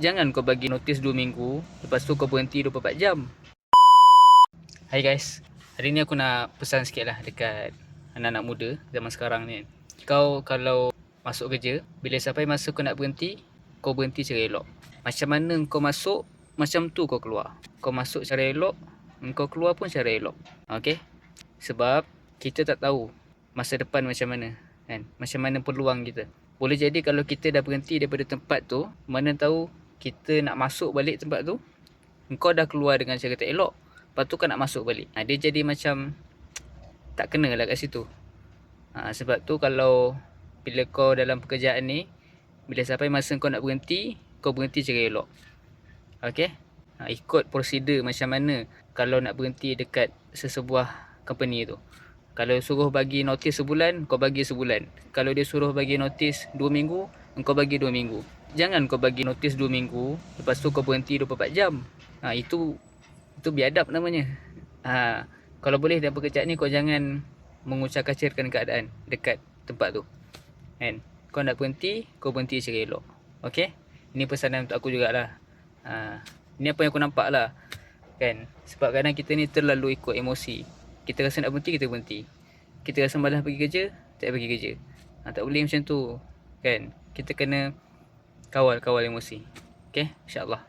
Jangan kau bagi notis 2 minggu, lepas tu kau berhenti 24 jam. Hai guys, hari ni aku nak pesan sikit lah dekat anak-anak muda zaman sekarang ni. Kau kalau masuk kerja, bila sampai masa kau nak berhenti, kau berhenti secara elok. Macam mana kau masuk, macam tu kau keluar. Kau masuk secara elok, kau keluar pun secara elok. Okay? Sebab kita tak tahu masa depan macam mana, kan? Macam mana peluang kita. Boleh jadi kalau kita dah berhenti daripada tempat tu, mana tahu kita nak masuk balik tempat tu, kau dah keluar dengan cara tak elok, lepas tu kau nak masuk balik. Dia jadi macam tak kena lah kat situ. Sebab tu kalau bila kau dalam pekerjaan ni, bila sampai masa kau nak berhenti, kau berhenti cara elok. Okay? Ikut prosedur macam mana kalau nak berhenti dekat sesebuah company tu. Kalau suruh bagi notis sebulan, kau bagi sebulan. Kalau dia suruh bagi notis 2 minggu, kau bagi 2 minggu. Jangan kau bagi notis 2 minggu, lepas tu kau berhenti 24 jam. Itu biadab namanya. Kalau boleh dalam pekerjaan ni, kau jangan mengucap-kacirkan keadaan dekat tempat tu, kan? Kau nak berhenti, kau berhenti secara elok. Okay? Ini pesanan untuk aku jugalah. Ini apa yang aku nampak lah, kan? Sebab kadang kita ni terlalu ikut emosi. Kita rasa nak berhenti, kita berhenti. Kita rasa malas pergi kerja, tak pergi kerja. Tak boleh macam tu, kan? Kita kena kawal emosi. Okay? InsyaAllah.